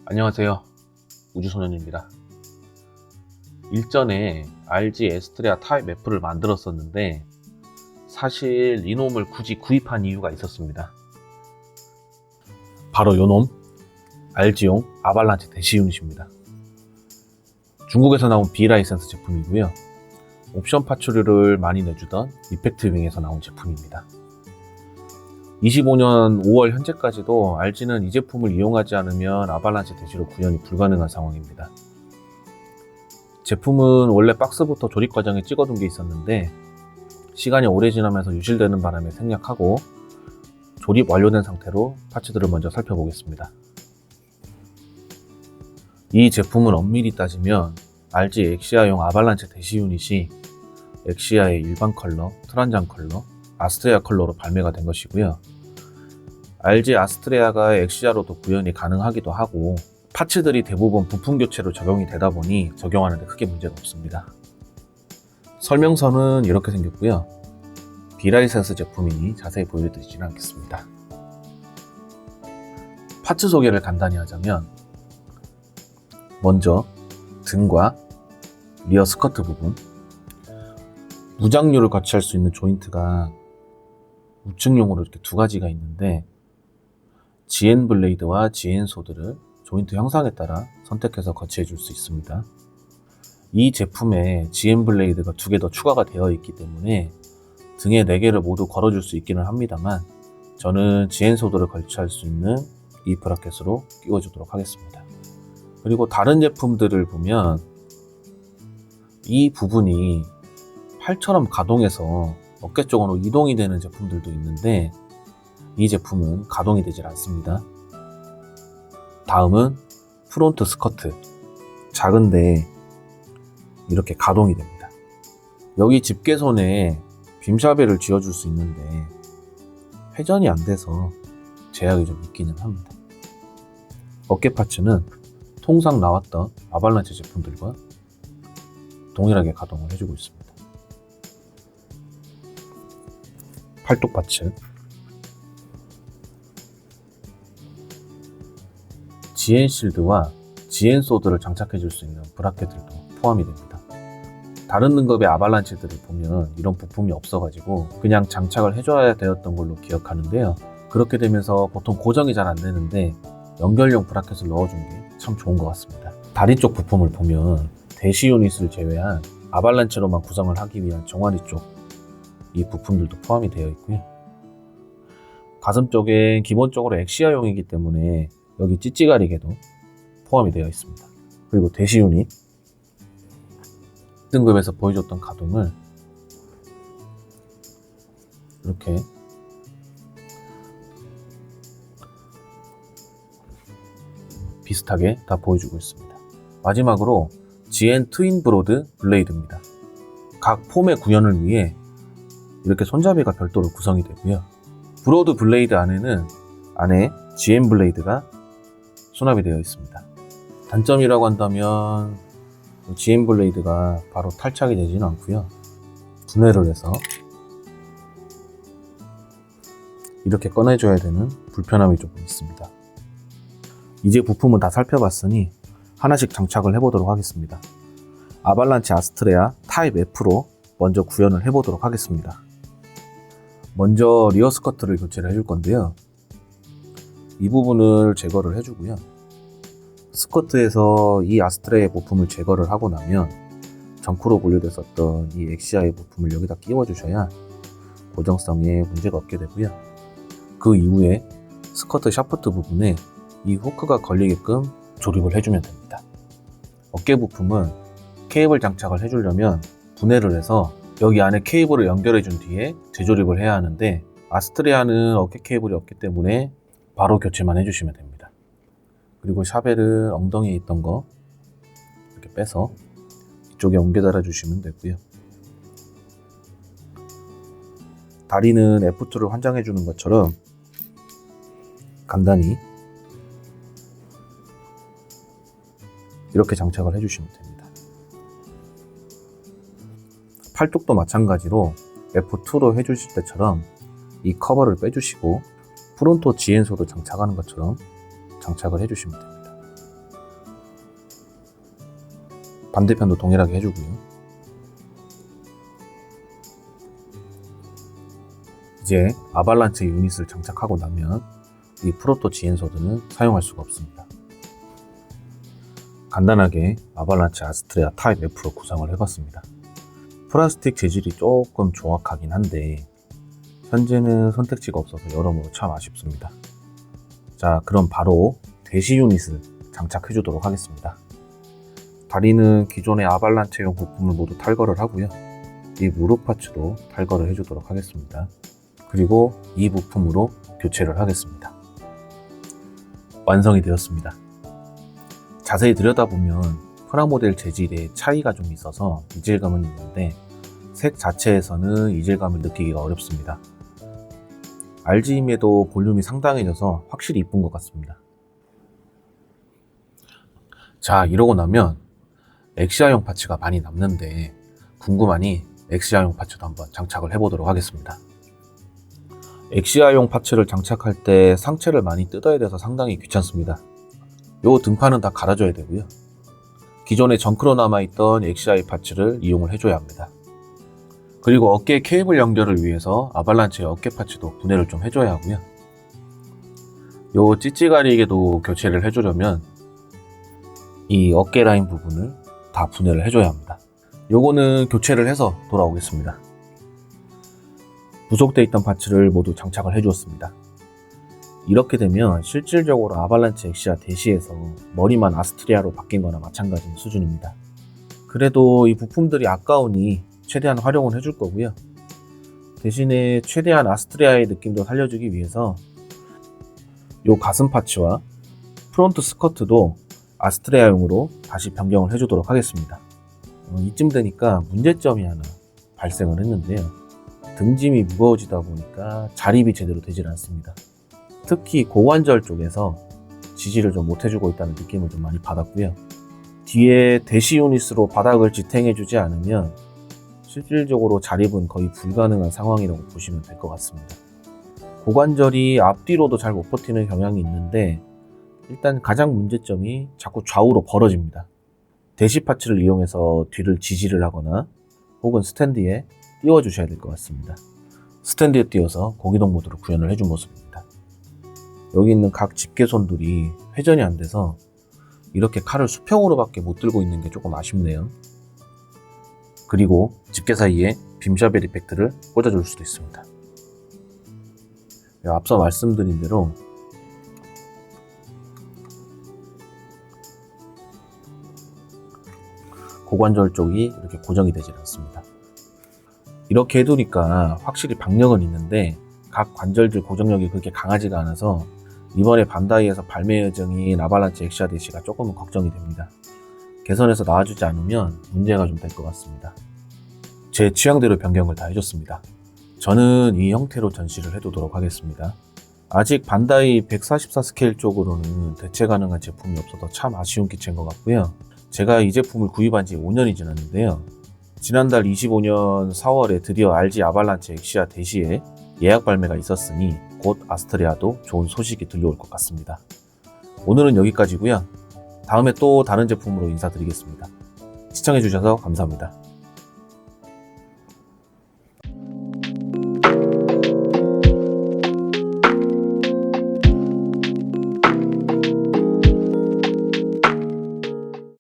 안녕하세요, 우주소년입니다. 일전에 RG 에스트레아 타입 F를 만들었었는데 사실 이놈을 굳이 구입한 이유가 있었습니다. 바로 요놈 RG용 아발란체 대시 유닛입니다. 중국에서 나온 비라이센스 제품이고요. 옵션 파츠류를 많이 내주던 이펙트윙에서 나온 제품입니다. 25년 5월 현재까지도 RG는 이 제품을 이용하지 않으면 아발란체 대시로 구현이 불가능한 상황입니다. 제품은 원래 박스부터 조립 과정에 찍어둔 게 있었는데 시간이 오래 지나면서 유실되는 바람에 생략하고 조립 완료된 상태로 파츠들을 먼저 살펴보겠습니다. 이 제품은 엄밀히 따지면 RG 엑시아용 아발란체 대시 유닛이 엑시아의 일반 컬러, 트란장 컬러, 아스트레아 컬러로 발매가 된 것이고요. RG 아스트레아가 엑시아로도 구현이 가능하기도 하고 파츠들이 대부분 부품 교체로 적용이 되다 보니 적용하는 데 크게 문제가 없습니다. 설명서는 이렇게 생겼고요. 비라이센스 제품이니 자세히 보여드리지는 않겠습니다. 파츠 소개를 간단히 하자면 먼저 등과 리어 스커트 부분, 무장류를 거치할 수 있는 조인트가 우측용으로 이렇게 두 가지가 있는데 GN 블레이드와 GN 소드를 조인트 형상에 따라 선택해서 거치해 줄 수 있습니다. 이 제품에 GN 블레이드가 2개 더 추가가 되어 있기 때문에 등에 4개를 모두 걸어줄 수 있기는 합니다만 저는 GN 소드를 거치할 수 있는 이 브라켓으로 끼워주도록 하겠습니다. 그리고 다른 제품들을 보면 이 부분이 팔처럼 가동해서 어깨 쪽으로 이동이 되는 제품들도 있는데 이 제품은 가동이 되질 않습니다. 다음은 프론트 스커트. 작은데 이렇게 가동이 됩니다. 여기 집게손에 빔샤벨을 쥐어줄 수 있는데 회전이 안 돼서 제약이 좀 있기는 합니다. 어깨 파츠는 통상 나왔던 아발란체 제품들과 동일하게 가동을 해주고 있습니다. 팔뚝 파츠, GN 실드와 GN 소드를 장착해 줄 수 있는 브라켓들도 포함이 됩니다. 다른 등급의 아발란체들을 보면 이런 부품이 없어가지고 그냥 장착을 해줘야 되었던 걸로 기억하는데요. 그렇게 되면서 보통 고정이 잘 안 되는데 연결용 브라켓을 넣어준 게 참 좋은 것 같습니다. 다리 쪽 부품을 보면 대시 유닛을 제외한 아발란체로만 구성을 하기 위한 종아리 쪽 이 부품들도 포함이 되어 있고요. 가슴 쪽엔 기본적으로 엑시아용이기 때문에 여기 찌찌가리개도 포함이 되어 있습니다. 그리고 대시 유닛 등급에서 보여줬던 가동을 이렇게 비슷하게 다 보여주고 있습니다. 마지막으로 GN 트윈 브로드 블레이드입니다. 각 폼의 구현을 위해 이렇게 손잡이가 별도로 구성이 되고요. 브로드 블레이드 안에 GN 블레이드가 수납이 되어 있습니다. 단점이라고 한다면 GN 블레이드가 바로 탈착이 되지는 않고요. 분해를 해서 이렇게 꺼내줘야 되는 불편함이 조금 있습니다. 이제 부품은 다 살펴봤으니 하나씩 장착을 해보도록 하겠습니다. 아발란체 아스트레아 타입 F로 먼저 구현을 해보도록 하겠습니다. 먼저 리어 스커트를 교체를 해줄 건데요. 이 부분을 제거를 해주고요. 스커트에서 이 아스트레아 부품을 제거를 하고 나면 정크로 분류됐었던 이 엑시아의 부품을 여기다 끼워주셔야 고정성에 문제가 없게 되고요. 그 이후에 스커트 샤프트 부분에 이 후크가 걸리게끔 조립을 해주면 됩니다. 어깨 부품은 케이블 장착을 해주려면 분해를 해서 여기 안에 케이블을 연결해 준 뒤에 재조립을 해야 하는데 아스트레아는 어깨 케이블이 없기 때문에 바로 교체만 해주시면 됩니다. 그리고 샤벨을 엉덩이에 있던 거 이렇게 빼서 이쪽에 옮겨 달아 주시면 되고요. 다리는 F2를 환장해 주는 것처럼 간단히 이렇게 장착을 해주시면 됩니다. 팔뚝도 마찬가지로 F2로 해주실 때처럼 이 커버를 빼주시고 프론토 GN 소드 장착하는 것처럼 장착을 해주시면 됩니다. 반대편도 동일하게 해주고요. 이제 아발란체 유닛을 장착하고 나면 이 프로토 지엔소드는 사용할 수가 없습니다. 간단하게 아발란체 아스트레아 타입 F로 구성을 해봤습니다. 플라스틱 재질이 조금 조악하긴 한데 현재는 선택지가 없어서 여러모로 참 아쉽습니다. 자, 그럼 바로 대시 유닛을 장착해 주도록 하겠습니다. 다리는 기존의 아발란체용 부품을 모두 탈거를 하고요. 이 무릎 파츠도 탈거를 해주도록 하겠습니다. 그리고 이 부품으로 교체를 하겠습니다. 완성이 되었습니다. 자세히 들여다보면 프라모델 재질에 차이가 좀 있어서 이질감은 있는데 색 자체에서는 이질감을 느끼기가 어렵습니다. RG임에도 볼륨이 상당해져서 확실히 이쁜 것 같습니다. 자, 이러고 나면 엑시아용 파츠가 많이 남는데 궁금하니 엑시아용 파츠도 한번 장착을 해보도록 하겠습니다. 엑시아용 파츠를 장착할 때 상체를 많이 뜯어야 돼서 상당히 귀찮습니다. 요 등판은 다 갈아줘야 되고요. 기존에 정크로 남아있던 엑시아의 파츠를 이용을 해줘야 합니다. 그리고 어깨 케이블 연결을 위해서 아발란체 어깨 파츠도 분해를 좀 해줘야 하고요. 요 찌찌가리에게도 교체를 해주려면 이 어깨 라인 부분을 다 분해를 해줘야 합니다. 요거는 교체를 해서 돌아오겠습니다. 부속되어 있던 파츠를 모두 장착을 해주었습니다. 이렇게 되면 실질적으로 아발란체 엑시아 대시에서 머리만 아스트리아로 바뀐 거나 마찬가지인 수준입니다. 그래도 이 부품들이 아까우니 최대한 활용을 해줄 거고요. 대신에 최대한 아스트리아의 느낌도 살려주기 위해서 요 가슴 파츠와 프론트 스커트도 아스트리아용으로 다시 변경을 해주도록 하겠습니다. 이쯤 되니까 문제점이 하나 발생을 했는데요. 등짐이 무거워지다 보니까 자립이 제대로 되질 않습니다. 특히 고관절 쪽에서 지지를 좀 못해주고 있다는 느낌을 좀 많이 받았고요. 뒤에 대시 유닛으로 바닥을 지탱해주지 않으면 실질적으로 자립은 거의 불가능한 상황이라고 보시면 될 것 같습니다. 고관절이 앞뒤로도 잘 못 버티는 경향이 있는데 일단 가장 문제점이 자꾸 좌우로 벌어집니다. 대시 파츠를 이용해서 뒤를 지지를 하거나 혹은 스탠드에 띄워주셔야 될 것 같습니다. 스탠드에 띄워서 고기동 모드로 구현을 해준 모습입니다. 여기 있는 각 집게손들이 회전이 안 돼서 이렇게 칼을 수평으로밖에 못 들고 있는 게 조금 아쉽네요. 그리고 집게 사이에 빔샤벨 이펙트를 꽂아줄 수도 있습니다. 앞서 말씀드린 대로 고관절 쪽이 이렇게 고정이 되지 않습니다. 이렇게 해두니까 확실히 박력은 있는데 각 관절들 고정력이 그렇게 강하지가 않아서 이번에 반다이에서 발매 예정인 아발란체 엑시아 대시가 조금은 걱정이 됩니다. 개선해서 나와주지 않으면 문제가 좀 될 것 같습니다. 제 취향대로 변경을 다 해줬습니다. 저는 이 형태로 전시를 해두도록 하겠습니다. 아직 반다이 144 스케일 쪽으로는 대체 가능한 제품이 없어서 참 아쉬운 기체인 것 같고요. 제가 이 제품을 구입한 지 5년이 지났는데요. 지난달 25년 4월에 드디어 RG 아발란체 엑시아 대시에 예약 발매가 있었으니 곧 아스트리아도 좋은 소식이 들려올 것 같습니다. 오늘은 여기까지고요. 다음에 또 다른 제품으로 인사드리겠습니다. 시청해주셔서 감사합니다.